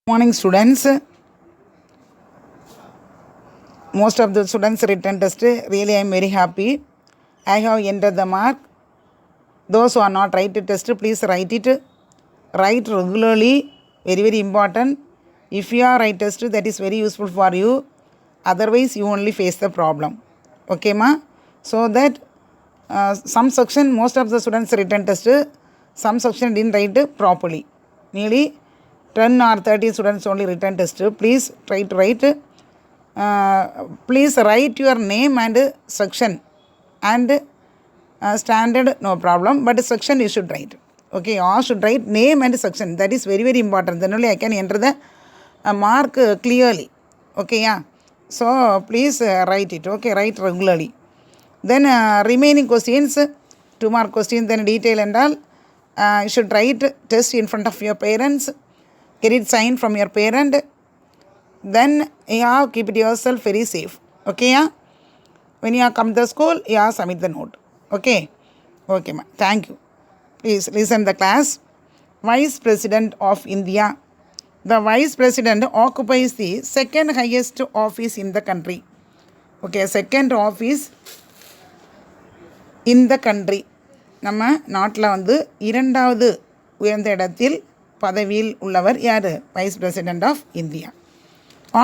Morning students. Most of the students written test. Really I am very happy. I have entered the mark. Those who are not write test, please write it. Write regularly. Very important. If you are write test, that is very useful for you. Otherwise you only face the problem. Okay ma? So that some section, most of the students written test, some section didn't write properly. Nearly 10 or 30 students only written test. Please try to write. Please write your name and section and standard, no problem, but section you should write. Okay, all should write name and section. That is very important. Then only I can enter the mark clearly. Okay, yeah. So please write it. Okay, write regularly. Then remaining questions, 2 mark questions, then detail and all. You should write test in front of your parents. Get it signed from your parent. Then keep it yourself very safe. Okay, yeah. When you come to the school, submit the note. Okay. Okay, ma. Thank you. Please listen the class. Vice President of India. The Vice President occupies the second highest office in the country. Okay, second office in the country. நம்ம நாட்டில் வந்து இரண்டாவது உயர்ந்த இடத்தில் பதவியில் உள்ளவர் யார்? Vice president of India.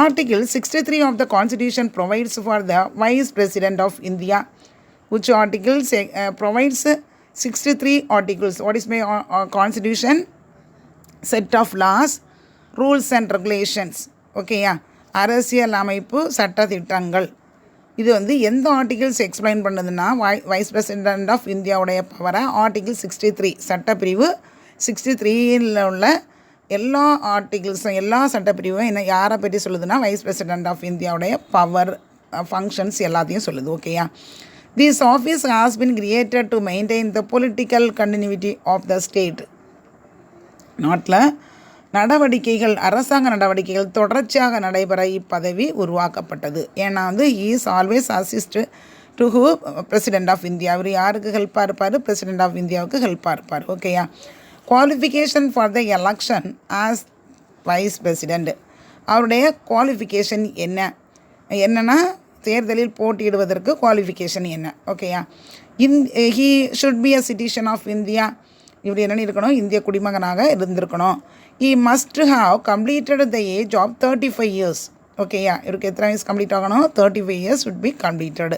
Article 63 of the Constitution provides for the Vice President of India. Which article provides 63 articles? What is my Constitution? Set of laws, rules and regulations. Okay, yeah. அரசியல் அமைப்பு சட்ட திட்டங்கள். இது வந்து எந்த articles explain பண்ணுதுன்னா wise president of இந்தியாவுடைய பவரை ஆர்டிகிள் 63 சட்டப்பிரிவு 63யில் உள்ள எல்லா ஆர்டிகிள்ஸும் எல்லா சட்டப்பிரிவும் என்ன யாரை பற்றி சொல்லுதுன்னா வைஸ் பிரசிடென்ட் ஆஃப் இந்தியாவுடைய பவர் ஃபங்க்ஷன்ஸ் எல்லாத்தையும் சொல்லுது. ஓகேயா. This office has been created to maintain the political continuity of the state. நாட்டில் நடவடிக்கைகள் அரசாங்க நடவடிக்கைகள் தொடர்ச்சியாக நடைபெற இப்பதவி உருவாக்கப்பட்டது. ஏன்னா வந்து is always assist to who president of India. அவர் யாருக்கு ஹெல்ப்பாக இருப்பார்? பிரசிடென்ட் ஆஃப் இந்தியாவுக்கு ஹெல்ப்பாக இருப்பார். ஓகேயா. Qualification for the election as vice president. அவருடைய குவாலிஃபிகேஷன் என்னென்னா தேர்தலில் போட்டியிடுவதற்கு குவாலிஃபிகேஷன் என்ன? ஓகேயா. He should be a citizen of India. இவர் என்ன இருக்கணும்? இந்திய குடிமகனாக இருந்திருக்கணும். He must have completed the age of 35 years. ஓகேயா. இவருக்கு எத்தனை வயசு கம்ப்ளீட் ஆகணும்? 35 years should be completed.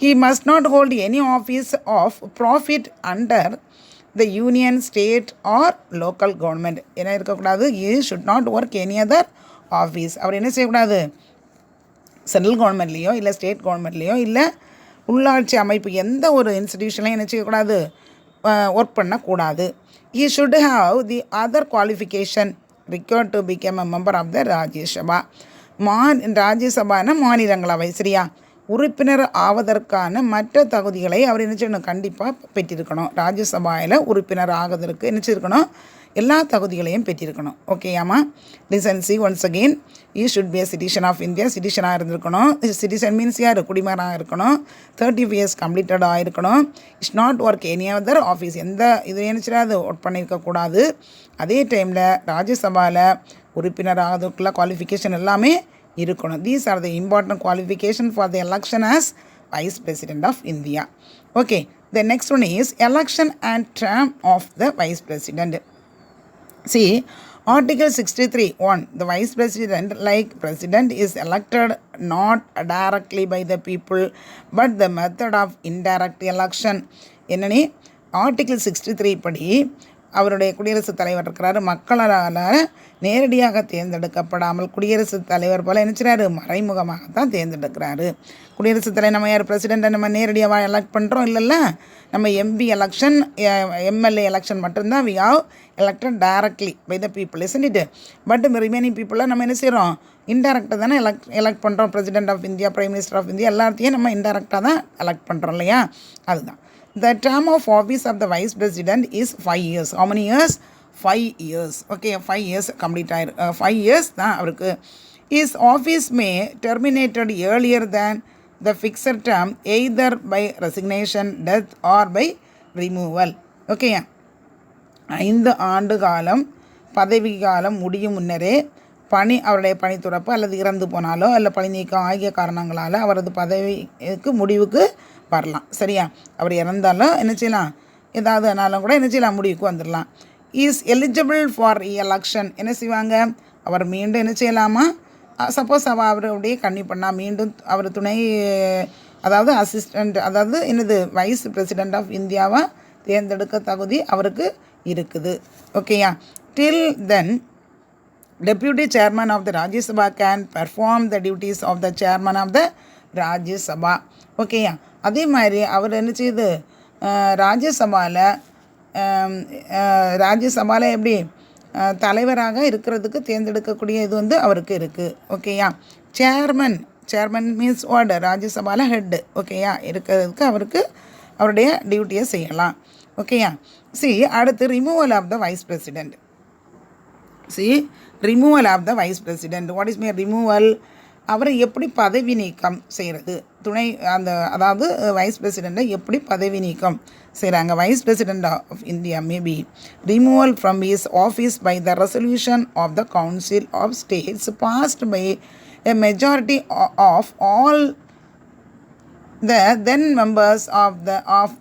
He must not hold any office of profit under the union, state or local government. என்ன இருக்கக்கூடாது? He should not work any other office. அவர் என்ன செய்யக்கூடாது? Central கவர்மெண்ட்லேயோ இல்லை ஸ்டேட் கவர்மெண்ட்லேயோ இல்லை உள்ளாட்சி அமைப்பு எந்த ஒரு இன்ஸ்டிடியூஷன்லையும் என்ன செய்யக்கூடாது? ஒர்க் பண்ணக்கூடாது. He should have the other qualification required to become a member of the Rajya Sabha. ராஜ்யசபான மாநிலங்களவை. சரியா? உறுப்பினர் ஆவதற்கான மற்ற தகுதிகளை அவர் என்ன செய்யணும்? கண்டிப்பாக பெற்றிருக்கணும். ராஜ்யசபாவில் உறுப்பினர் ஆவதற்கு என்ன செய்யணும்? எல்லா தகுதிகளையும் பெற்றிருக்கணும். ஓகேயாமா. Listen see once again. He should be a citizen of India. சிட்டிசனாக இருந்திருக்கணும். சிட்டிசன் மீன்ஸ் யார்? குடிமகனாக இருக்கணும். 35 years கம்ப்ளீட்டடாக இருக்கணும். It's not work any other office. எந்த இது நினச்சிடாது ஒர்க் பண்ணியிருக்கக்கூடாது. அதே டைமில் ராஜ்யசபாவில் உறுப்பினர் ஆகிறதுக்குள்ள குவாலிஃபிகேஷன் எல்லாமே இருக்கணும். These are the important qualification for the election as vice president of India. Okay. The next one is election and term of the vice president. See, Article 63(1), the Vice President, like President, is elected not directly by the people, but the method of indirect election. என்னனே Article 63 படி அவருடைய குடியரசுத் தலைவர் இருக்கிறாரு. மக்களால் நேரடியாக தேர்ந்தெடுக்கப்படாமல் குடியரசுத் தலைவர் போல் நினச்சிறாரு மறைமுகமாகத்தான் தேர்ந்தெடுக்கிறாரு. குடியரசுத் தலைவர் நம்ம யார்? பிரசிடெண்ட்டை நம்ம நேரடியாக எலெக்ட் பண்ணுறோம் இல்லைல்ல. நம்ம எம்பி எலெக்ஷன், எம்எல்ஏ எலெக்ஷன் மட்டும்தான் we have elected directly by the people, isn't it. But remaining பீப்புளை நம்ம என்ன செய்கிறோம்? இன்டெரக்டாக தானே எலெக்ட் பண்ணுறோம். President of India, prime minister of India எல்லாத்தையும் நம்ம இன்டெரக்டாக தான் எலெக்ட் பண்ணுறோம் இல்லையா? அதுதான். The term of office of the Vice President is 5 years. How many years? 5 years. Okay, 5 years complete. 5 years தான் அவருக்கு. His office may terminated earlier than the fixed term either by resignation, death or by removal. Okay. 5 ஆண்டு காலம் பதவி காலம் முடியும் முன்னரே அவருடைய பணி துறப்பு அல்லது இறந்து போனாலோ அல்ல பணி நீக்கம் ஆகிய காரணங்களால் அவரது பதவிக்கு முடிவுக்கு வரலாம். சரியா? அவர் இறந்தாலும் என்ன செய்யலாம், ஏதாவது ஆனாலும் கூட என்ன செய்யலாம், முடிவுக்கு வந்துடலாம். இஸ் எலிஜிபிள் ஃபார் எலெக்ஷன் என்ன செய்வாங்க, அவர் மீண்டும் என்ன செய்யலாமா, சப்போஸ் அவருடைய கன்னி பண்ணால் மீண்டும் அவர் துணை அதாவது அசிஸ்டண்ட் அதாவது என்னது வைஸ் பிரசிடெண்ட் ஆஃப் இந்தியாவை தேர்ந்தெடுக்க தகுதி அவருக்கு இருக்குது. ஓகேயா? டில் தென் Deputy Chairman of the Rajya Sabha can perform the duties of the Chairman of the Rajya Sabha. ஓகேயா? அதே மாதிரி அவர் என்ன செய்யுது, ராஜ்யசபாவில் எப்படி தலைவராக இருக்கிறதுக்கு தேர்ந்தெடுக்கக்கூடிய இது வந்து அவருக்கு இருக்குது. ஓகேயா? சேர்மன் மீன்ஸ் வார்டு, ராஜ்யசபாவில் ஹெட்டு. ஓகேயா? இருக்கிறதுக்கு அவருக்கு அவருடைய டியூட்டியை செய்யலாம். ஓகேயா? அடுத்து removal of the vice president. Removal of the vice president. What is mean removal? அவரை எப்படி பதவி நீக்கம் செய்கிறது, அதாவது வைஸ் பிரசிடெண்ட்டை எப்படி பதவி நீக்கம் செய்கிறாங்க. Vice president of India maybe removal from his office by the resolution of the council of states passed by a majority of all the then members of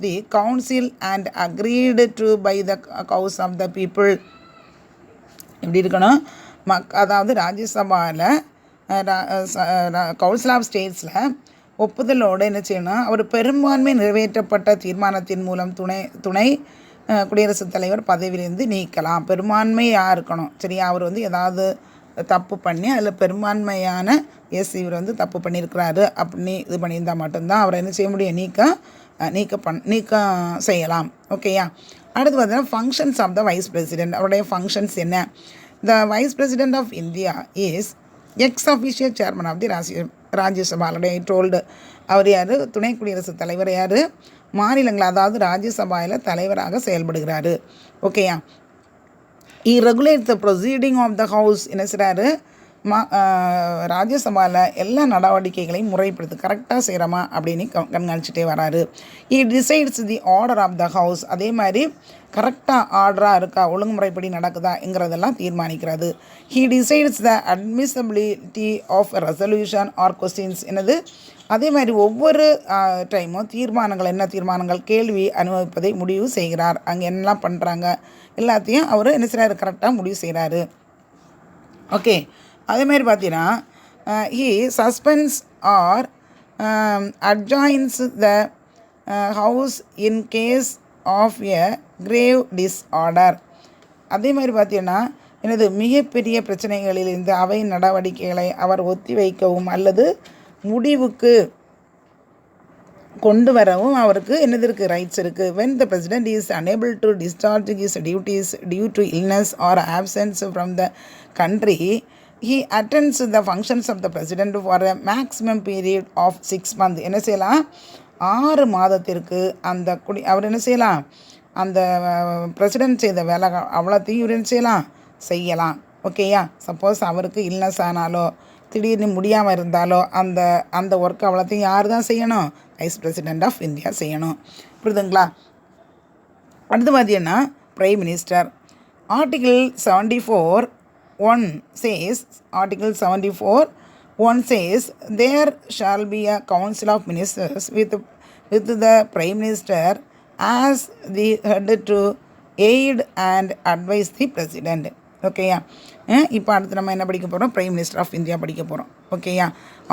the council and agreed to by the cause of the people. எப்படி இருக்கணும், அதாவது ராஜ்யசபாவில் council of ஸ்டேட்ஸில் ஒப்புதலோடு என்ன செய்யணும், அவர் பெரும்பான்மை நிறைவேற்றப்பட்ட தீர்மானத்தின் மூலம் துணை குடியரசுத் தலைவர் பதவியிலிருந்து நீக்கலாம். பெரும்பான்மையாக இருக்கணும். சரியா? அவர் வந்து ஏதாவது தப்பு பண்ணி அதில் பெரும்பான்மையான இவர் வந்து தப்பு பண்ணியிருக்கிறாரு அப்படின்னு இது பண்ணியிருந்தால் மட்டும்தான் அவரை என்ன செய்ய முடியும், நீக்கம் செய்யலாம். ஓகேயா? அடுத்து பார்த்தீங்கன்னா functions of the vice president. அவருடைய ஃபங்க்ஷன்ஸ் என்ன? The vice president of India is ex official chairman of the Rajya Sabha. Already told. அவர் யார்? துணை குடியரசுத் தலைவர். யார்? மாநிலங்கள் அதாவது ராஜ்யசபாவில் தலைவராக செயல்படுகிறாரு. ஓகேயா? Regulate the proceeding of the house. என்ன செய்கிறாரு, ராஜ்யசபாவில் எல்லா நடவடிக்கைகளையும் முறைப்படுத்து கரெக்டாக செய்கிறோமா அப்படின்னு கண்காணிச்சுட்டே வராரு. Decides the order of the house. அதே மாதிரி கரெக்டாக ஆர்டராக இருக்கா, ஒழுங்குமுறைப்படி நடக்குதாங்கிறதெல்லாம் தீர்மானிக்கிறது. Decides the admissibility of resolution or questions. என்னது, அதே மாதிரி ஒவ்வொரு டைமும் என்ன தீர்மானங்கள் கேள்வி அனுபவிப்பதை முடிவு செய்கிறார். அங்கே என்னெல்லாம் பண்ணுறாங்க எல்லாத்தையும் அவர் என்ன செய்கிறாரு, கரெக்டாக முடிவு செய்கிறாரு. ஓகே. அதே மாதிரி பார்த்தீங்கன்னா he suspends or adjourns the house in case of a grave disorder. அதே மாதிரி பார்த்தீங்கன்னா எனது மிகப்பெரிய பிரச்சனைகளிலிருந்து அவை நடவடிக்கைகளை அவர் ஒத்தி வைக்கவும் அல்லது முடிவுக்கு கொண்டு வரவும் அவருக்கு என்னது இருக்குது, ரைட்ஸ் இருக்குது. when the president is unable to discharge his duties due to illness or absence from the country, he attends the functions of the president for a maximum period of 6 months. என்ன செய்யலாம், 6 மாதத்திற்கு அவர் என்ன செய்யலாம், அந்த president செய்த வேலை அவ்வளோத்தையும் இவர் என்ன செய்யலாம். ஓகேயா? சப்போஸ் அவருக்கு இல்னஸ் ஆனாலோ திடீர்னு முடியாமல் இருந்தாலோ அந்த ஒர்க் அவ்வளோத்தையும் யார் தான் செய்யணும், வைஸ் பிரசிடெண்ட் ஆஃப் இந்தியா செய்யணும். புரியுதுங்களா? அடுத்து பார்த்தீங்கன்னா prime minister. Article 74(1) says, Article 74(1) says, there shall be a council of ministers with the prime minister as the head to aid and advise the president. ஓகேயா? இப்போ அடுத்து நம்ம என்ன படிக்க போகிறோம், பிரைம் மினிஸ்டர் ஆஃப் இந்தியா படிக்க போகிறோம். ஓகேயா?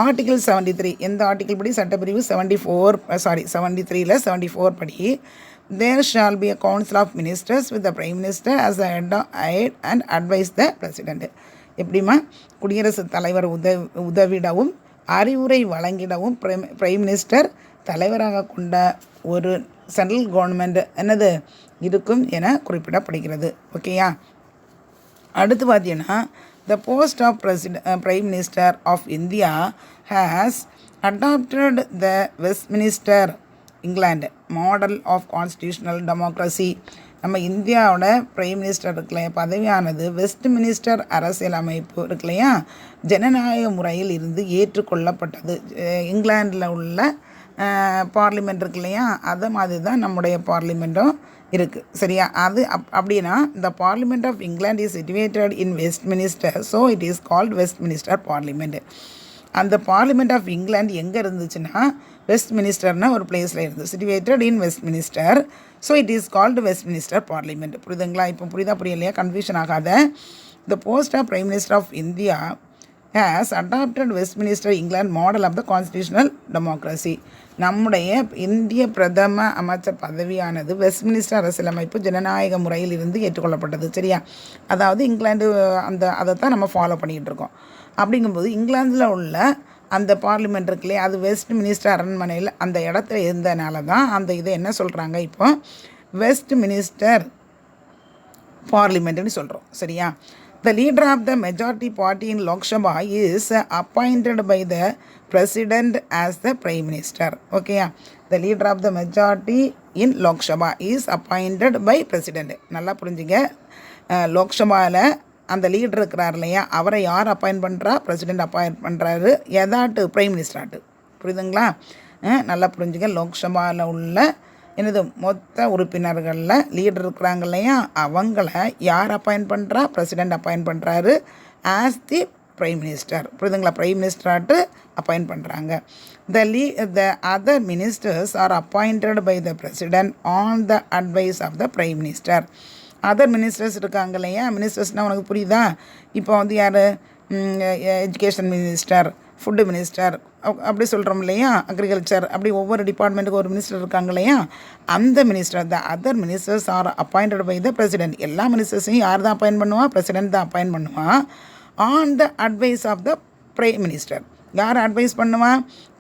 ஆர்டிகிள் 73 எந்த ஆர்டிகிள் படி, சட்டப்பிரிவு 73ல் 74 படி there shall be a council of ministers with the prime minister as the head and advise the president. எப்படிமா, குடியரசுத் தலைவர் உதவிடவும் அறிவுரை வழங்கிடவும் பிரைம் மினிஸ்டர் தலைவராக கொண்ட ஒரு சென்ட்ரல் கவர்மெண்ட் என்னது இருக்கும் என குறிப்பிடப்படுகிறது. ஓகேயா? அடுத்து பார்த்தீங்கன்னா the post of prime minister of India has adopted the Westminster England model of constitutional democracy. நம்ம இந்தியாவோட பிரைம் மினிஸ்டர் இருக்குல்லையா, பதவியானது வெஸ்ட்மினிஸ்டர் அரசியல் அமைப்பு இருக்குல்லையா, ஜனநாயக முறையில் இருந்து ஏற்றுக்கொள்ளப்பட்டது. இங்கிலாண்டில் உள்ள பார்லிமெண்ட் இருக்கு இல்லையா, அதை மாதிரி தான் நம்முடைய பார்லிமெண்ட்டும் இருக்குது. சரியா? அது அப்படின்னா the Parliament of England is situated in Westminster, so it is called Westminster Parliament. அந்த பார்லிமெண்ட் ஆஃப் இங்கிலாந்து எங்கே இருந்துச்சுன்னா வெஸ்ட்மினிஸ்டர்னா ஒரு பிளேஸில் இருந்து situated in Westminster, so it is called Westminster parliament. புரியுதுங்களா? இப்போ புரியலையா? கன்ஃபியூஷன் ஆகாத. The post of prime minister of India has adopted Westminster England model of the constitutional democracy. நம்முடைய இந்திய பிரதம அமைச்சர் பதவியானது வெஸ்ட்மினிஸ்டர் அரசியலமைப்பு ஜனநாயக முறையில் இருந்து ஏற்றுக்கொள்ளப்பட்டது. சரியா? அதாவது இங்கிலாந்து அதை தான் நம்ம ஃபாலோ பண்ணிக்கிட்டு இருக்கோம். அப்படிங்கும்போது இங்கிலாந்தில் உள்ள அந்த பார்லிமெண்ட் இருக்குல்லையே, அது வெஸ்ட்மினிஸ்டர் அரண்மனையில் அந்த இடத்துல இருந்தனால தான் அந்த இதை என்ன சொல்கிறாங்க, இப்போ வெஸ்ட்மினிஸ்டர் பார்லிமெண்ட்னு சொல்கிறோம். சரியா? The leader of the majority party in Lok Sabha is appointed by the president as the prime minister. Okay, the leader of the majority in Lok Sabha is appointed by president. நல்லா புரிஞ்சுங்க. லோக் சபாவில் அந்த leader இருக்கிறார் இல்லையா, அவரை யார் appoint பண்ணுறா? President appoint பண்ணுறாரு. எதாட்டு? பிரைம் மினிஸ்டராட்டு. புரியுதுங்களா? நல்லா புரிஞ்சுங்க. லோக் சபாவில் உள்ள மொத்த உறுப்பினர்களில் லீடர் இருக்கிறாங்க இல்லையா, அவங்கள யார் அப்பாயிண்ட் பண்ணுறா? பிரசிடெண்ட் அப்பாயிண்ட் பண்ணுறாரு ஆஸ் தி பிரைம் மினிஸ்டர். புரியுதுங்களா? பிரைம் மினிஸ்டராட்டு அப்பாயிண்ட் பண்ணுறாங்க. The other ministers are appointed by the president on the advice of the prime minister. Other ministers இருக்காங்க இல்லையா, மினிஸ்டர்ஸ்னால் உனக்கு புரியுதா? இப்போ யார்? எஜுகேஷன் மினிஸ்டர், ஃபுட்டு மினிஸ்டர், அப்படி சொல்கிறோம் இல்லையா, அக்ரிகல்ச்சர், அப்படி ஒவ்வொரு டிபார்ட்மெண்ட்டுக்கு ஒரு மினிஸ்டர் இருக்காங்க இல்லையா, அந்த minister the other ministers are appointed by the president. எல்லா மினிஸ்டர்ஸையும் யார் தான் அப்பாயிண்ட் பண்ணுவா? பிரசிடெண்ட் தான் அப்பாயிண்ட் பண்ணுவா on the advice of the prime minister. யார் அட்வைஸ் பண்ணுவா?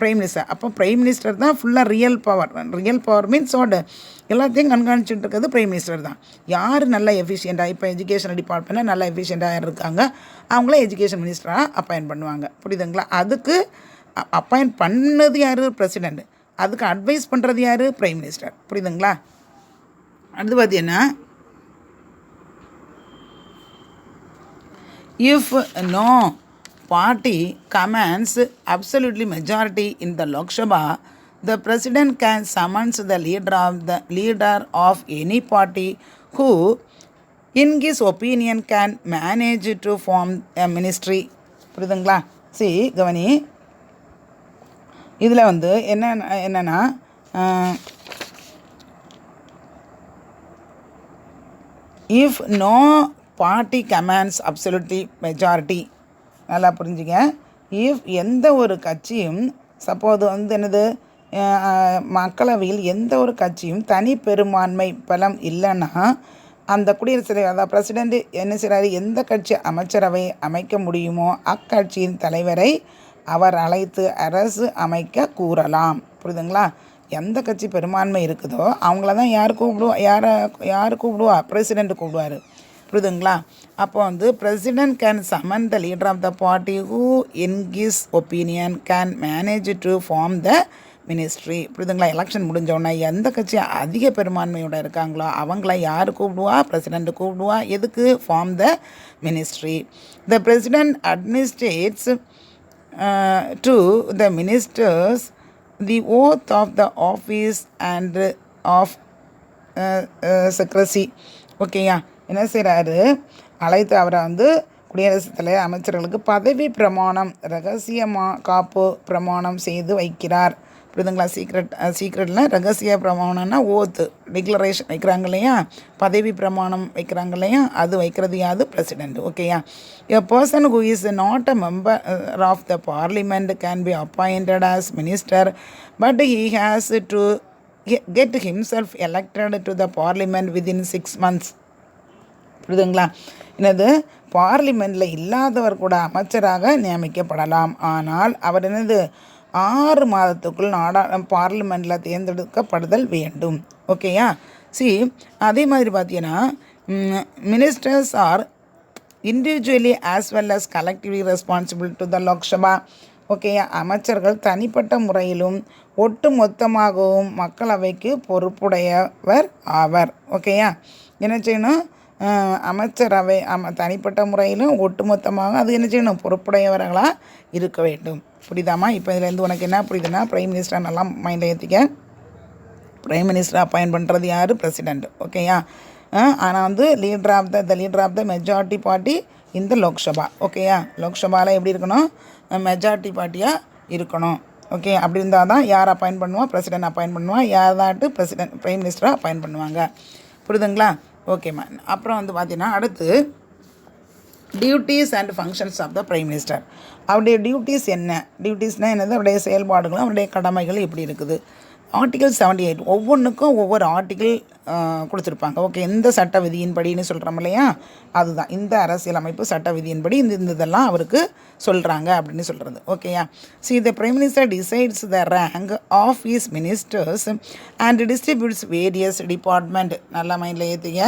Prime minister. அப்போ பிரைம் மினிஸ்டர் தான் ஃபுல்லாக real power. Real power means எல்லாத்தையும் கண்காணிச்சுட்டு இருக்கிறது பிரைம் மினிஸ்டர் தான். யார் நல்லா எஃபிஷியண்ட்டாக, இப்போ எஜுகேஷன் டிபார்ட்மெண்ட்டில் நல்லா எஃபிஷியண்ட்டாக இருக்காங்க, அவங்கள எஜுகேஷன் மினிஸ்டராக அப்பாயிண்ட் பண்ணுவாங்க. புரியுதுங்களா? அதுக்கு அப்பாயிண்ட் பண்ணது யார்? பிரசிடெண்ட். அதுக்கு அட்வைஸ் பண்ணுறது யார்? Prime minister. புரியுதுங்களா? அடுத்து பார்த்தீங்கன்னா, if no party commands absolutely majority in the Lok Sabha, the president can summons the leader of any party who, in his opinion, can manage to form a ministry. புரியுதுங்களா? கவனி, இதில் என்னன்னா if no party commands absolutely majority, நல்லா புரிஞ்சுங்க. If எந்த ஒரு கட்சியும் suppose மக்களவையில் எந்த ஒரு கட்சியும் தனி பெரும்பான்மை பலம் இல்லைன்னா அந்த குடியரசுத் தலைவர், அதாவது பிரசிடெண்ட் என்ன செய்கிறாரு? எந்த கட்சி அமைச்சரவை அமைக்க முடியுமோ அக்கட்சியின் தலைவரை அவர் அழைத்து அரசு அமைக்க கூறலாம். புரியுதுங்களா? எந்த கட்சி பெரும்பான்மை இருக்குதோ அவங்கள தான் யார் கூப்பிடுவா? பிரசிடெண்ட் கூப்பிடுவார். புரியுதுங்களா? அப்போ president can summon the leader of the party who in his opinion can manage to form the ministry. புரியுதுங்களா? எலெக்ஷன் முடிஞ்சோடனே எந்த கட்சி அதிக பெரும்பான்மையோட இருக்காங்களோ அவங்கள யார் கூப்பிடுவா? பிரசிடெண்ட் கூப்பிடுவா. எதுக்கு? Form the ministry. The president administrates to the ministers the oath of the office and of secrecy. ஓகேயா? என்ன செய்கிறாரு? அழைத்து அவரை குடியரசுத் தலைவர் அமைச்சர்களுக்கு பதவி பிரமாணம், ரகசியமாக காப்பு பிரமாணம் செய்து வைக்கிறார். புரியுதுங்களா? சீக்ரெட்டில் ரகசிய பிரமாணம்னா ஓத்து, டிக்ளரேஷன் வைக்கிறாங்க இல்லையா, பதவி பிரமாணம் வைக்கிறாங்க இல்லையா, அது வைக்கிறது யாது? பிரசிடெண்ட். ஓகேயா? A person who is not a member of the parliament can be appointed as minister, but he has to get himself elected to the parliament within 6 months. புரியுதுங்களா? பார்லிமெண்ட்டில் இல்லாதவர் கூட அமைச்சராக நியமிக்கப்படலாம். ஆனால் அவர் 6 மாதத்துக்குள் பார்லிமெண்ட்டில் தேர்ந்தெடுக்கப்படுதல் வேண்டும். ஓகேயா? அதே மாதிரி பார்த்தீங்கன்னா, ministers are individually as well as collectively responsible to the Lok Sabha. ஓகேயா? அமைச்சர்கள் தனிப்பட்ட முறையிலும் ஒட்டு மொத்தமாகவும் மக்களவைக்கு பொறுப்புடையவர் ஆவர். ஓகேயா? என்ன செய்யணும்? அமைச்சரவை தனிப்பட்ட முறையிலும் ஒட்டுமொத்தமாக அது என்ன செய்யணும்? பொறுப்புடையவர்களாக இருக்க வேண்டும். புரியுதாமா? இப்போ இதில் உனக்கு என்ன புரியுதுன்னா, பிரைம் மினிஸ்டர் நல்லா மைண்டில் ஏற்றிக்க. பிரைம் மினிஸ்டர் அப்பாயிண்ட் பண்ணுறது யார்? பிரசிடெண்ட். ஓகேயா? ஆனால் வந்து leader of the majority party இந்த லோக்சபா. ஓகேயா? லோக்சபாவில் எப்படி இருக்கணும்? மெஜாரிட்டி பார்ட்டியாக இருக்கணும். ஓகே, அப்படி இருந்தால் தான் யார் அப்பாயிண்ட் பண்ணுவா? பிரசிடெண்ட் அப்பாயிண்ட் பண்ணுவான். யார் தாட்டு பிரசிடெண்ட் பிரைம் மினிஸ்டராக அப்பாயிண்ட் பண்ணுவாங்க. புரியுதுங்களா? ஓகேம்மா. அப்புறம் வந்து பார்த்தீங்கன்னா அடுத்து duties and functions of the prime minister. அவருடைய டியூட்டிஸ் என்ன? டியூட்டிஸ்னால் என்னது? அவருடைய செயல்பாடுகளும் அவருடைய கடமைகள் எப்படி இருக்குது? ஆர்டிகல் 78 ஒவ்வொன்றுக்கும் ஒவ்வொரு ஆர்டிகிள் கொடுத்துருப்பாங்க. ஓகே, இந்த சட்ட விதியின்படின்னு சொல்கிறோம் இல்லையா, அதுதான் இந்த அரசியலமைப்பு சட்ட விதியின்படி இந்த இதெல்லாம் அவருக்கு சொல்கிறாங்க அப்படின்னு சொல்கிறது. ஓகேயா? See the prime minister decides the rank of his ministers and distributes various department. நல்லா மைண்டில் ஏற்றுங்க.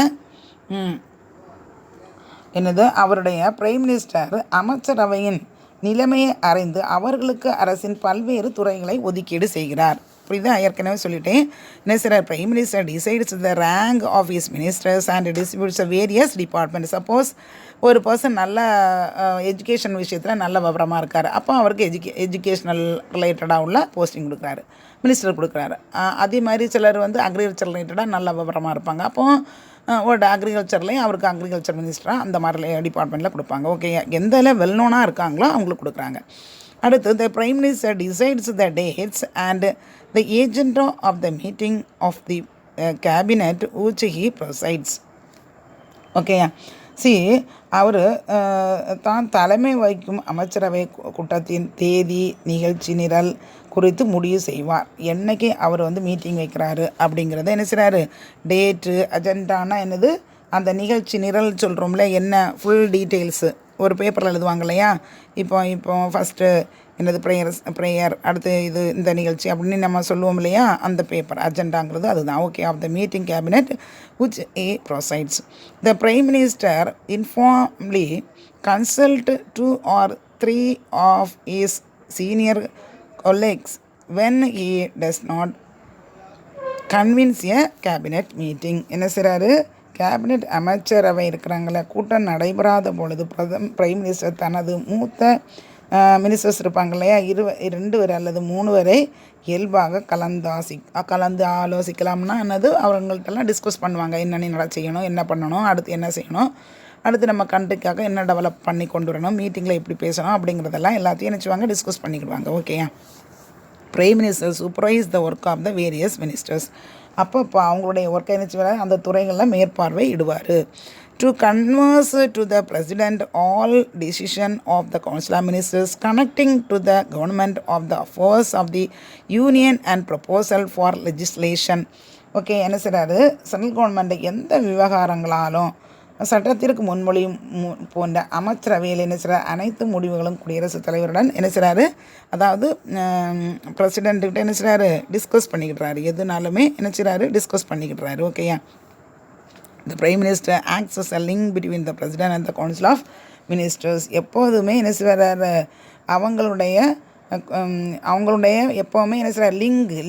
என்னது? அவருடைய பிரைம் மினிஸ்டர் அமைச்சரவையின் நிலைமையை அறிந்து அவர்களுக்கு அரசின் பல்வேறு துறைகளை ஒதுக்கீடு செய்கிறார். புரியுதா? ஏற்கனவே சொல்லிட்டேன். என்ன sir? Prime minister decides the rank of his ministers and distributes various department. Suppose ஒரு பர்சன் நல்ல எஜுகேஷன் விஷயத்தில் நல்ல விவரமாக இருக்கார், அப்போ அவருக்கு எஜுகேஷ்னல் ரிலேட்டடாக உள்ள போஸ்டிங் கொடுக்குறாரு, மினிஸ்டர் கொடுக்குறாரு. அதே மாதிரி சிலர் வந்து அக்ரிகல்ச்சர் ரிலேட்டடாக நல்ல விவரமாக இருப்பாங்க, அப்போது ஒரு அக்ரிகல்ச்சர்லேயும் அவருக்கு அக்ரிகல்ச்சர் மினிஸ்டராக அந்த மாதிரி டிபார்ட்மெண்ட்டில் கொடுப்பாங்க. ஓகே, எந்த வெல்னோனாக இருக்காங்களோ அவங்களுக்கு கொடுக்குறாங்க. அடுத்து the prime minister decides the dates and the agenda of the meeting of the cabinet which he presides. ஓகேயா? அவர் தான் தலைமை வகிக்கும் அமைச்சரவை கூட்டத்தின் தேதி, நிகழ்ச்சி நிரல் குறித்து முடிவு செய்வார். என்றைக்கு அவர் வந்து மீட்டிங் வைக்கிறாரு அப்படிங்கிறத என்ன செய்கிறாரு? டேட்டு, அஜெண்டானா என்னது? அந்த நிகழ்ச்சி நிரல் சொல்கிறோம்ல, என்ன ஃபுல் டீட்டெயில்ஸு ஒரு பேப்பரில் எழுதுவாங்க இல்லையா? இப்போ ஃபஸ்ட்டு என்னது ப்ரேயர், அடுத்து இந்த நிகழ்ச்சி அப்படின்னு நம்ம சொல்லுவோம் இல்லையா? அந்த பேப்பர் அஜெண்டாங்கிறது அதுதான். Okay, of the meeting cabinet which he presides. The Prime Minister informally consult 2 or 3 of his senior colleagues when he does not convince a cabinet meeting. என்ன செய்கிறாரு? கேபினெட் அமைச்சரவை இருக்கிறாங்கள, கூட்டம் நடைபெறாத பொழுது பிரைம் மினிஸ்டர் தனது மூத்த மினிஸ்டர்ஸ் இருப்பாங்க இல்லையா, 2 பேர் அல்லது 3 பேரை இயல்பாக கலந்து ஆலோசிக்கலாம்னா என்னது? அவங்கள்ட்டெல்லாம் டிஸ்கஸ் பண்ணுவாங்க. என்னென்ன செய்யணும், என்ன பண்ணணும், அடுத்து என்ன செய்யணும், அடுத்து நம்ம கண்ட்ரிக்காக என்ன டெவலப் பண்ணி கொண்டு வரணும், மீட்டிங்கில் எப்படி பேசணும் அப்படிங்கிறதெல்லாம் எல்லாத்தையும் நினச்சிவாங்க, டிஸ்கஸ் பண்ணிக்கிடுவாங்க. ஓகேயா? Prime minister supervise the work of the various ministers. அப்போ அவங்களுடைய ஒர்க்கை நினச்சி அந்த துறைகளில் மேற்பார்வை இடுவார். To converse to the president all decision of the council of ministers connecting to the government of the affairs of the union and proposal for legislation. Okay, என்ன செய்கிறாரு? சென்ட்ரல் கவர்மெண்ட் எந்த விவகாரங்களாலும் சட்டத்திற்கு முன்மொழியும் போன்ற அமைச்சரவையில் என்ன செய்கிறார்? அனைத்து முடிவுகளும் குடியரசுத் தலைவருடன் என்ன செய்கிறாரு? அதாவது பிரசிடெண்ட்டுக்கிட்ட என்ன செய்கிறாரு? டிஸ்கஸ் பண்ணிக்கிட்டுறாரு. எதுனாலுமே என்ன செய்கிறாரு? டிஸ்கஸ் பண்ணிக்கிட்டுறாரு. ஓகேயா? The prime minister acts as a link between the president and the council of ministers. எப்போதுமே என்ன செய்கிறாரு? அவங்களுடைய எப்போவுமே என்ன செய்கிறார்?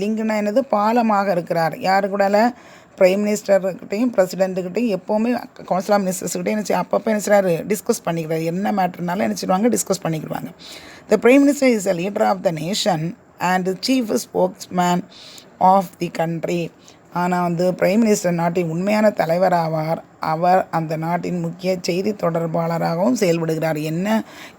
லிங்குன்னா என்னது? பாலமாக இருக்கிறார். யாரு கூட? பிரைம் மினிஸ்டர்கிட்டையும் பிரசிடெண்ட்டுக்கிட்டையும் எப்போவுமே கவுன்சில் ஆஃப் மினிஸ்டர்ஸ்கிட்டையும் என்ன அப்பப்போ என்ன செய்கிறாரு? டிஸ்கஸ் பண்ணிக்கிறாரு. என்ன மேட்டர்னாலும் என்ன செய்வாங்க? டிஸ்கஸ் பண்ணிக்கிடுவாங்க. The prime minister is a leader of the nation and chief spokesman of the country. ஆனால் வந்து பிரைம் மினிஸ்டர் நாட்டின் உண்மையான தலைவர் ஆவார். அவர் அந்த நாட்டின் முக்கிய செய்தி தொடர்பாளராகவும் செயல்படுகிறார். என்ன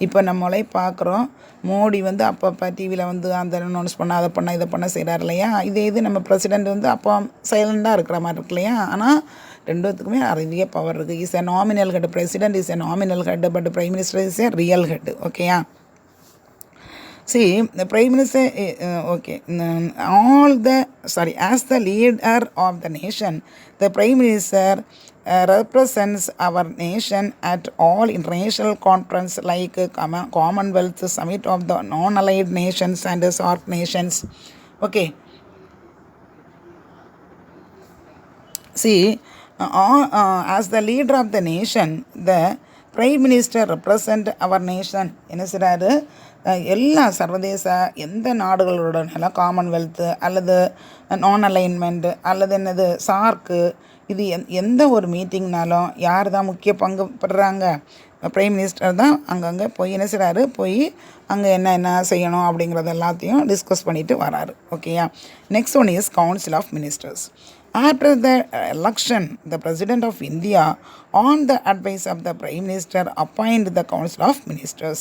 இப்போ நம்மளே பார்க்குறோம், மோடி வந்து அப்பப்போ டிவியில் வந்து அந்த அனௌன்ஸ் பண்ண, அதை பண்ண, இதை பண்ண செய்கிறார் இல்லையா? இது நம்ம பிரசிடெண்ட் வந்து அப்போ சைலண்டாக இருக்கிற மாதிரி இருக்கு இல்லையா? ஆனால் ரெண்டுத்துக்குமே நிறைய பவர் இருக்குது. Is a nominal head. President is a nominal head, but prime minister is a real head. ஓகேயா? The Prime Minister, as the leader of the nation, the Prime Minister represents our nation at all international conferences like Commonwealth Summit of the Non-Allied Nations and SAARC nations. Okay. As the leader of the nation, the Prime Minister represent our nation. என்ன செய்கிறாரு? எல்லா சர்வதேச எந்த நாடுகளோட Commonwealth அல்லது நான் alignment அல்லது என்னது சார்க்கு, இது எந்த ஒரு மீட்டிங்னாலும் யார் தான் முக்கிய பங்கு பெறுறாங்க? பிரைம் மினிஸ்டர் தான் அங்கங்கே போய் என்ன செய்கிறாரு, போய் அங்கே என்ன செய்யணும் அப்படிங்கிறது எல்லாத்தையும் டிஸ்கஸ் பண்ணிட்டு வராரு. ஓகேயா. Next one is council of ministers. After the election, the President of India, on the advice of the Prime Minister, appoint the Council of Ministers.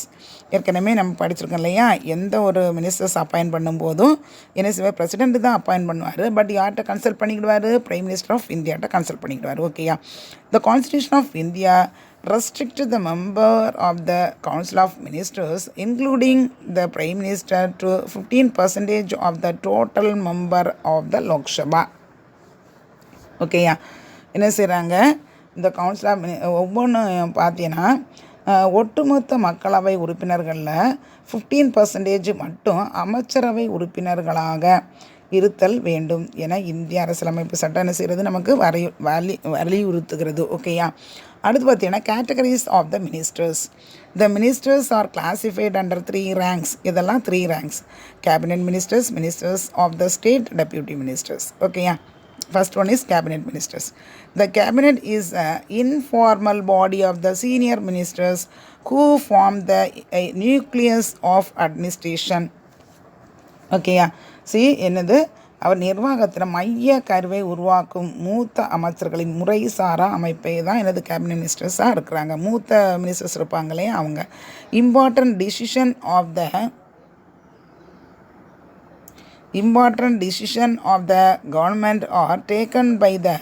ஏற்கனவே நம்ம படிச்சிருக்கோம் இல்லையா, எந்த ஒரு மினிஸ்டர்ஸ் அப்பாயிண்ட் பண்ணும்போதும் என்ன செய்வார், பிரசிடென்ட் தான் அப்பாயிண்ட் பண்ணுவார். பட் யார்கிட்ட கன்சல்ட் பண்ணிக்கிடுவார், பிரைம் மினிஸ்டர் ஆஃப் இந்தியாட்ட கன்சல்ட் பண்ணிக்கிடுவார். ஓகேயா. The constitution of India restricted the member of the Council of Ministers, including the Prime Minister, to 15% of the total member of the Lok Sabha. ஓகேயா. என்ன செய்கிறாங்க, இந்த council of ஒவ்வொன்று பார்த்தீங்கன்னா ஒட்டுமொத்த மக்களவை உறுப்பினர்களில் 15% மட்டும் அமைச்சரவை உறுப்பினர்களாக இருத்தல் வேண்டும் என இந்திய அரசியலமைப்பு சட்டம் என்ன செய்கிறது, நமக்கு வலியுறுத்துகிறது. ஓகேயா. அடுத்து பார்த்தீங்கன்னா categories of the ministers. The ministers are classified under 3 ranks. இதெல்லாம் 3 ranks. Cabinet ministers, ministers of the state, deputy ministers. ஓகேயா. First one is cabinet ministers. The cabinet is an informal body of the senior ministers who form the nucleus of administration. ஓகேயா. என்னது, அவர் நிர்வாகத்தில் மைய கருவை உருவாக்கும் மூத்த அமைச்சர்களின் முறைசாரா அமைப்பை தான் எனது கேபினட் மினிஸ்டர்ஸாக இருக்கிறாங்க. மூத்த மினிஸ்டர்ஸ் இருப்பாங்களே அவங்க. important decision of the government are taken by the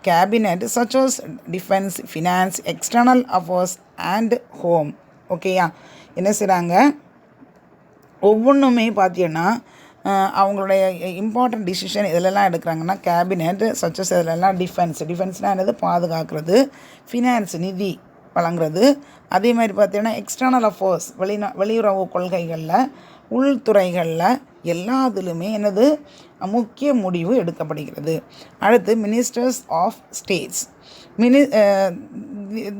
cabinet, such as defense, finance, external affairs and home. ஓகேயா. என்ன செய்கிறாங்க, ஒவ்வொன்றுமே பார்த்தீங்கன்னா அவங்களுடைய இம்பார்ட்டன்ட் டிசிஷன் இதிலெல்லாம் எடுக்கிறாங்கன்னா கேபினெட், சச்சஸ் இதிலெல்லாம் டிஃபென்ஸ்னால் என்னது, பாதுகாக்கிறது, ஃபினான்ஸ் நிதி வழங்குறது, அதே மாதிரி பார்த்தீங்கன்னா எக்ஸ்டர்னல் அஃபேர்ஸ் வெளியுறவு கொள்கைகளில், உள்துறைகளில் எல்லாத்துலேயுமே என்னது முக்கிய முடிவு எடுக்கப்படுகிறது. அடுத்து ministers of states.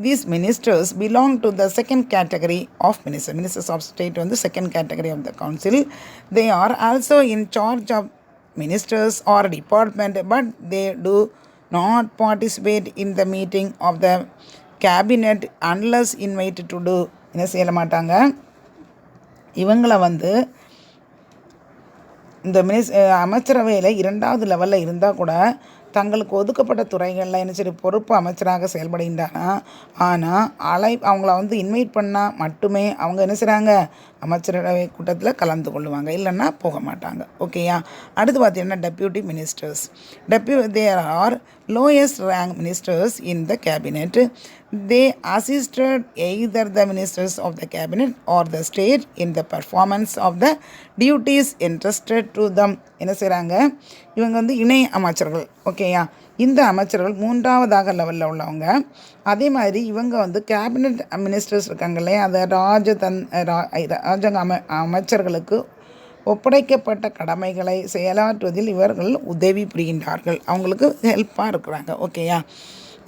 These ministers belong to the second category of ministers. Ministers of state வந்து second category of the council. They are also in charge of ministers or department, but they do not participate in the meeting of the cabinet unless invited to do. என்ன செய்ய மாட்டாங்க, இவங்களை வந்து இந்த அமைச்சரவையில் 2வது லெவலில் இருந்தால் கூட தங்களுக்கு ஒதுக்கப்பட்ட துறைகளில் என்ன சரி பொறுப்பு அமைச்சராக செயல்படுகின்றானா. ஆனால் அவங்கள வந்து இன்வைட் பண்ணால் மட்டுமே அவங்க என்ன செய்கிறாங்க, அமைச்சரவை கூட்டத்தில் கலந்து கொள்ளுவாங்க, இல்லைன்னா போக மாட்டாங்க. ஓகேயா. அடுத்து பார்த்தீங்கன்னா deputy ministers. There are lowest rank ministers in the cabinet. They assisted either the ministers of the cabinet or the state in the performance of the duties entrusted to them. என்ன செய்கிறாங்க, இவங்க வந்து இணை அமைச்சர்கள். ஓகேயா. இந்த அமைச்சர்கள் 3வது லெவலில் உள்ளவங்க. அதே மாதிரி இவங்க வந்து கேபினட் மினிஸ்டர்ஸ் இருக்காங்களே, அதை ராஜாங்க அமைச்சர்களுக்கு ஒப்படைக்கப்பட்ட கடமைகளை செயலாற்றுவதில் இவர்கள் உதவி புரிகின்றார்கள், அவங்களுக்கு ஹெல்ப்பாக இருக்கிறாங்க. ஓகேயா.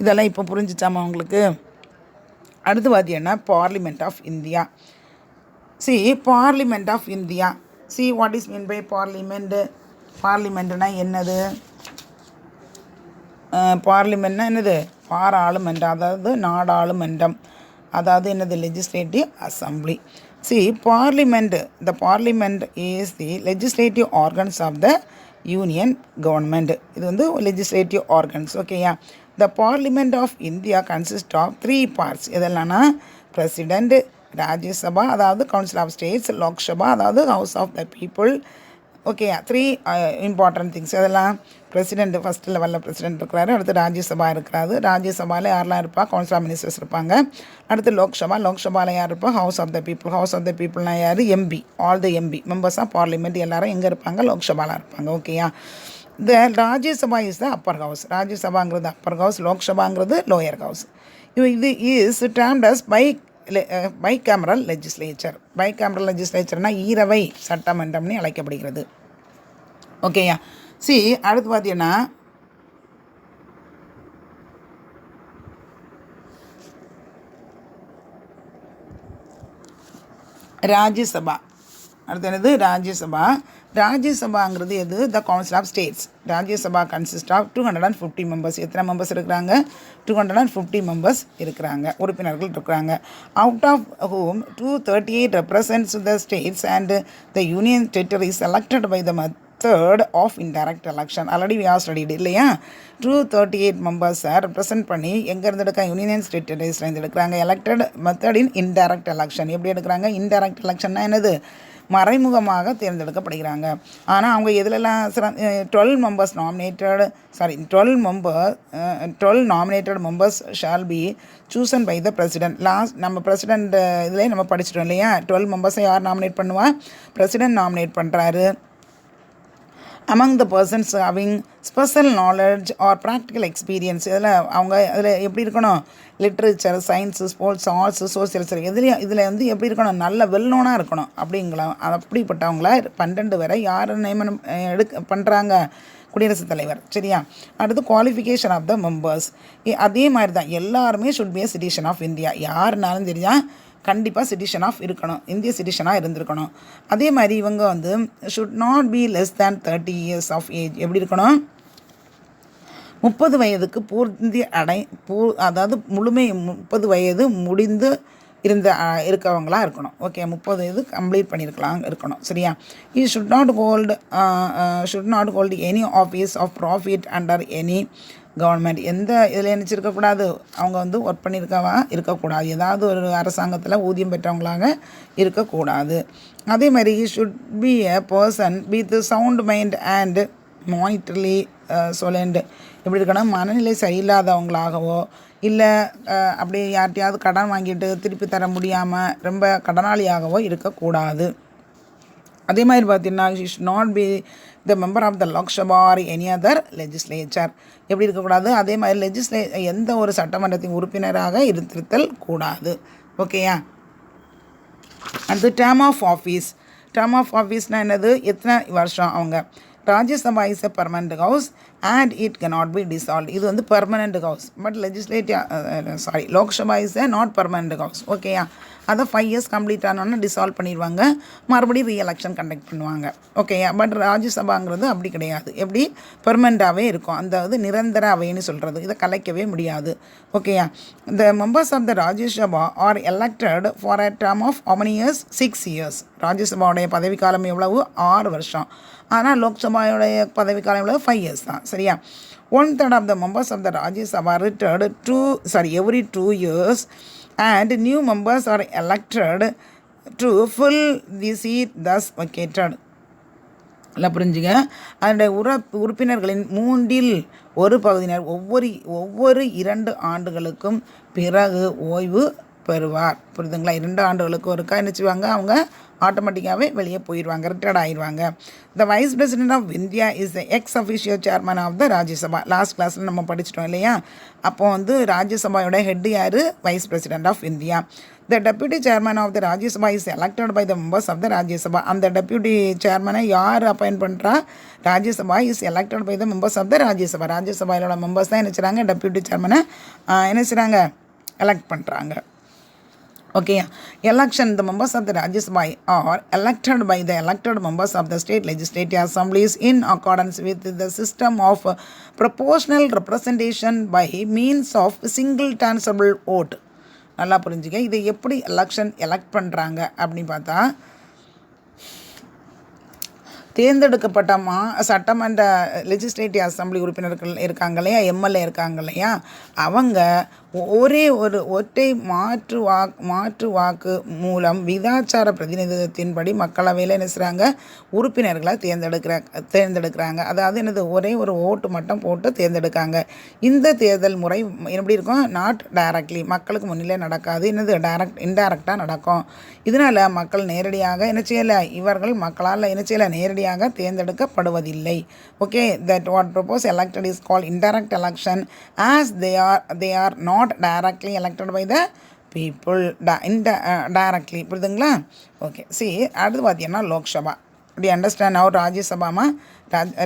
இதெல்லாம் இப்போ புரிஞ்சிச்சாமா உங்களுக்கு. அடுத்து பார்த்தீங்கன்னா parliament of India. Parliament of India. What is mean by parliament. பார்லிமெண்ட்னா என்னது, பார்லிமெண்ட்னா என்னது, பாராளுமன்றம், அதாவது நாடாளுமன்றம், அதாவது என்னது legislative assembly. Parliament, the Parliament is the legislative organs of the Union government. இது வந்து legislative organs. ஓகேயா. The Parliament of India consists of 3 parts. இதெல்லாம்னா President, Rajya Sabha அதாவது Council of States, லோக்சபா அதாவது House of the People. ஓகேயா. 3 இம்பார்ட்டன்ட் திங்ஸ். அதெல்லாம் president, first லெவலில் president இருக்கிறாரு. அடுத்து ராஜ்யசபா இருக்கிறாரு. ராஜ்யசபாவில் யாரெல்லாம் இருப்பா, கவுன்சில் ஆஃப் மினிஸ்டர்ஸ் இருப்பாங்க. அடுத்து லோக்சபாவில் யார் இருப்பா, house of the people. House of the பீப்புள்னால் யார், MP. All the MP members of parliament எல்லாரும் எங்கே இருப்பாங்க, லோக்சபாவில் இருப்பாங்க. ஓகேயா. The Rajya Sabha is the upper house. ராஜ்யசபாங்கிறது அப்பர் ஹவுஸ், லோக்சபாங்கிறது லோயர் ஹவுஸ். இது is termed as bicameral legislature. Bicameral லெஜிஸ்லேச்சர்னால் ஈரவை சட்டமன்றம்னு அழைக்கப்படுகிறது. ஓகேயா. அடுத்து பார்த்தீங்கன்னா ராஜ்யசபா. அடுத்து என்னது, ராஜ்யசபா. ராஜ்யசபாங்கிறது எது? த council of states. Rajya Sabha consist of 250 members. எத்தனை மெம்பர்ஸ் இருக்கிறாங்க? 250 மெம்பர்ஸ் இருக்கிறாங்க, உறுப்பினர்கள் இருக்கிறாங்க. Out of whom 238 represents the states and the union territories elected by the method of indirect election. Already we are studied இல்லையா? 238 மெம்பர்ஸை ரெப்ரசென்ட் பண்ணி எங்கேருந்து எடுக்க? யூனியன் டெரிட்டரிஸ்லேருந்து எடுக்கிறாங்க. Elected method in indirect election. எப்படி எடுக்கிறாங்க? இன்டைரக்ட் எலெக்ஷன்னா என்னது? மறைமுகமாக தேர்ந்தெடுக்கப்படுகிறாங்க. ஆனால் அவங்க எதுலலாம் 12 members nominated 12 nominated members shall be chosen by the president. நம்ம பிரசிடென்ட் இதிலே நம்ம படிச்சிட்டோம் இல்லையா? 12 மெம்பர்ஸை யார் நாமினேட் பண்ணுவா? பிரசிடென்ட் நாமினேட் பண்ணுறாரு. among the persons having special knowledge or practical experience. அதில் எப்படி இருக்கணும்? Literature, science, sports, arts, social சரி இதில் வந்து எப்படி இருக்கணும்? நல்ல வெல்நோனாக இருக்கணும். அப்படிப்பட்டவங்கள 12 வரை யார் நியமனம் பண்ணுறாங்க? குடியரசுத் தலைவர். சரியா? அடுத்து குவாலிஃபிகேஷன் ஆஃப் த மெம்பர்ஸ். அதே மாதிரி தான் எல்லாருமே should be a citizen of India. யாருனாலும் தெரியா கண்டிப்பாக சிட்டிசன் ஆஃப் இருக்கணும், இந்திய சிட்டிசனாக இருந்திருக்கணும். அதே மாதிரி இவங்க வந்து should not be less than 30 years of age. எப்படி இருக்கணும்? 30 வயதுக்கு அதாவது முழுமை 30 வயது முடிந்து இருக்கவங்களாக இருக்கணும். ஓகே, 30 வயது கம்ப்ளீட் இருக்கணும். சரியா? He should not hold any office of profit under any government. எந்த இதில் நினச்சிருக்கக்கூடாது? அவங்க வந்து ஒர்க் இருக்கக்கூடாது. ஏதாவது ஒரு அரசாங்கத்தில் ஊதியம் பெற்றவங்களாக இருக்கக்கூடாது. அதே மாதிரி should be a person with sound mind and monetarily solvent. எப்படி இருக்கணும்? மனநிலை சரியில்லாதவங்களாகவோ இல்லை அப்படி யார்கிட்டையாவது கடன் வாங்கிட்டு திருப்பி தர முடியாமல் ரொம்ப கடனாளியாகவோ இருக்கக்கூடாது. அதே மாதிரி பார்த்தீங்கன்னா should not be the member of the Lok Sabha or any other legislature. எப்படி இருக்கக்கூடாது? அதே மாதிரி எந்த ஒரு சட்டமன்றத்தின் உறுப்பினராக இருத்தல் கூடாது. ஓகேயா? அடுத்து டேர்ம் ஆஃப் ஆஃபீஸ்னால் என்னது? எத்தனை வருஷம் அவங்க? Rajya Sabha is a permanent house and it cannot be dissolved. இது வந்து permanent house. But Lok Sabha is a not permanent house. ஓகேயா? அதை 5 years கம்ப்ளீட் ஆனோன்னா டிசால்வ் பண்ணிடுவாங்க, மறுபடியும் ரீஎலெக்ஷன் கண்டக்ட் பண்ணுவாங்க. ஓகேயா? பட் ராஜ்யசபாங்கிறது அப்படி கிடையாது. எப்படி? பெர்மனண்ட்டாகவே இருக்கும். அந்த நிரந்தர அவைன்னு சொல்கிறது. இதை கலைக்கவே முடியாது. ஓகேயா? த members of the Rajya Sabha are elected for a term of how many years? 6 years. ராஜ்யசபாவுடைய பதவிக்காலம் எவ்வளவு? 6 வருஷம். ஆனால் லோக்சபாவுடைய பதவிக்காலம் எவ்வளவு? 5 years தான். சரியா? 1/3 of the members of the Rajya Sabha retired every 2 years and new members are elected to fill the seat thus vacated. எல்லாம் புரிஞ்சுங்க. அதனுடைய உறுப்பினர்களின் 1/3 பகுதியினர் ஒவ்வொரு 2 ஆண்டுகளுக்கும் பிறகு ஓய்வு பெறுவார். புரியுதுங்களா? 2 ஆண்டுகளுக்கு ஒருக்கா என்ன செய்வாங்க? அவங்க ஆட்டோமேட்டிக்காகவே வெளியே போயிடுவாங்க, ரிட்டையர்ட் ஆயிடுவாங்க. The vice president of India is the ex official chairman of the Rajya Sabha. Last கிளாஸில் நம்ம படிச்சிட்டோம் இல்லையா? அப்போ வந்து ராஜ்யசபாயோட ஹெட் யார்? Vice president of India. The deputy chairman of the Rajya Sabha is elected by the members of the Rajya Sabha. அந்த டெப்யூட்டி சேர்மனை யார் அப்பாயின்ட் பண்ணுறா? Rajya Sabha is elected by the members of the Rajya Sabha. ராஜ்யசபாயோட மெம்பர்ஸ் தான் என்ன செய்கிறாங்க? டெப்யூட்டி சேர்மனை என்ன செய்கிறாங்க? எலெக்ட் பண்ணுறாங்க. Okay, election, the members of the Rajya Sabha are elected by the elected members of the state legislative assemblies in accordance with the system of proportional representation by means of single transferable vote. நல்லா புரிஞ்சுக்க. இதை எப்படி elect பண்ணுறாங்க அப்படின்னு பார்த்தா, தேர்ந்தெடுக்கப்பட்ட சட்டமன்ற legislative assembly உறுப்பினர்கள் இருக்காங்க இல்லையா? எம்எல்ஏ இருக்காங்க இல்லையா? அவங்க ஒற்றை மாற்று வாக்கு மூலம் விதாச்சார பிரதிநிதித்துவத்தின்படி மக்களவையில் என்ன செய்கிறாங்க? உறுப்பினர்களை தேர்ந்தெடுக்கிறாங்க. அதாவது என்னது? ஒரே ஒரு ஓட்டு மட்டும் போட்டு தேர்ந்தெடுக்காங்க. இந்த தேர்தல் முறை எப்படி இருக்கும்? நாட் டைரக்ட்லி, மக்களுக்கு முன்னிலே நடக்காது. என்னது? இன்டைரக்டாக நடக்கும். இதனால் மக்கள் நேரடியாக என்ன செய்யலை? இவர்கள் மக்களால் என்ன செய்யலை? நேரடியாக தேர்ந்தெடுக்கப்படுவதில்லை. Okay, that what proposed elected is called indirect election as they are not directly elected by the people directly. புரியுதுங்களா? ஓகே, அடுத்து பார்த்தீங்கன்னா Lok Sabha. Do you understand how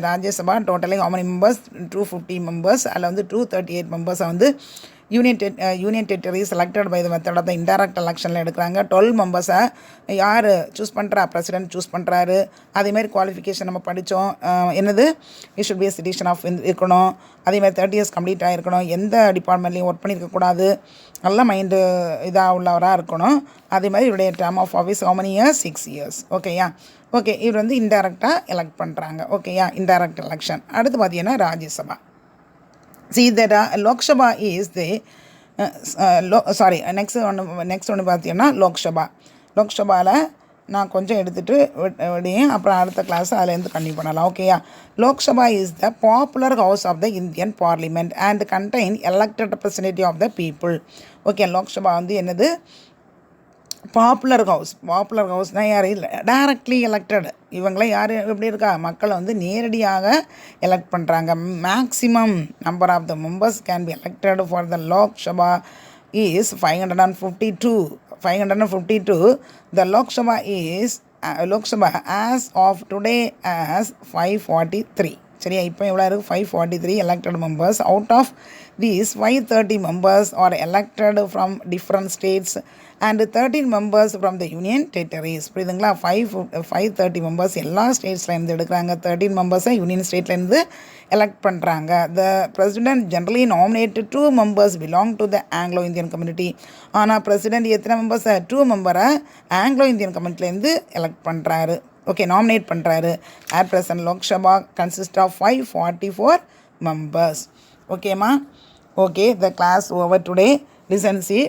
Rajya Sabha totally how many members? 250 members. அதில் வந்து 238 members வந்து union territory selected by the method of the indirect எலெக்ஷனில் எடுக்கிறாங்க. 12 மெம்பர்ஸை யார் சூஸ் பண்ணுறா? பிரசிடென்ட் சூஸ் பண்ணுறாரு. அதேமாதிரி குவாலிஃபிகேஷன் நம்ம படித்தோம். என்னது? You should be citizen of இருக்கணும். அதேமாதிரி 30 years கம்ப்ளீட் ஆகிருக்கணும். எந்த டிபார்ட்மெண்ட்லேயும் ஒர்க் பண்ணியிருக்கக்கூடாது. நல்ல மைண்டு இதாக உள்ளவராக இருக்கணும். அதே மாதிரி இவருடைய term of office how many years? 6 years. ஓகேயா? ஓகே, இவர் வந்து இன்டைரக்டாக எலெக்ட் பண்ணுறாங்க. ஓகேயா? Indirect election. அடுத்து பார்த்தீங்கன்னா Rajya Sabha. See that Lok Sabha is the next ஒன்று பார்த்தீங்கன்னா லோக்சபாவில் நான் கொஞ்சம் எடுத்துகிட்டு விடியேன், அப்புறம் அடுத்த கிளாஸ் அதிலேருந்து கண்டினியூ பண்ணலாம். ஓகேயா? Lok Sabha is the popular house of the Indian parliament and contain elected representative of the people. Okay, Lok Sabha வந்து என்னது? பாப்புலர் ஹவுஸ்னால் யார்? இல்லை, டைரக்ட்லி எலெக்டட். இவங்கள யார் எப்படி இருக்கா? மக்களை வந்து நேரடியாக எலெக்ட் பண்ணுறாங்க. Maximum number of the members can be elected for the Lok Sabha is 552. The Lok Sabha as of today as 543. சரியா? இப்போ எவ்வளோ இருக்குது? 543 elected members. Out of these 530 members are elected from different states and 13 members from the union territories. புரியுதுங்களா? 530 members எல்லா ஸ்டேட்ஸ்லேருந்து எடுக்கிறாங்க. 13 மெம்பர்ஸை union ஸ்டேட்லேருந்து elect பண்ணுறாங்க. The president generally nominated 2 members belong to the Anglo Indian community. ஆனால் president எத்தனை மெம்பர்ஸை? 2 மெம்பரை Anglo Indian கம்யூனிட்டிலேருந்து எலெக்ட் பண்ணுறாரு. ஓகே, நாமினேட் பண்ணுறாரு. At present Lok Sabha consist of 544 members. ஓகேம்மா? Okay, the class over today. Listen see.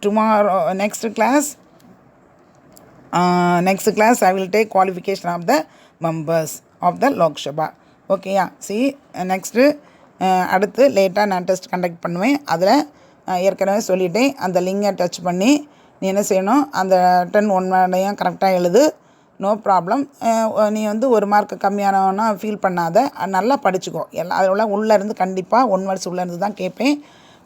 Tomorrow, next class I will take qualification of the members of the Lok Sabha. Okay, yeah. See, next அடுத்து லேட்டாக நான் test conduct பண்ணுவேன். அதில் ஏற்கனவே சொல்லிட்டேன், அந்த லிங்கை டச் பண்ணி நீ என்ன செய்யணும்? அந்த 10 1 வேர்டையும் கரெக்டாக எழுது. No problem. நீ வந்து ஒரு மார்க் கம்மியானவனா ஃபீல் பண்ணாத, நல்லா படிச்சுக்கோ. அதில் உள்ளேருந்து கண்டிப்பாக 1 words உள்ளேருந்து தான் கேட்பேன்.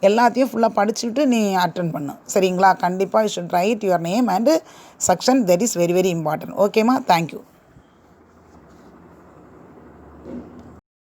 எல்லாத்தையும் ஃபுல்லாக படிச்சுட்டு நீ அட்டன் பண்ணு. சரிங்களா? கண்டிப்பாக you should right your name and section. That is very very important. ஓகேம்மா? தேங்க்யூ.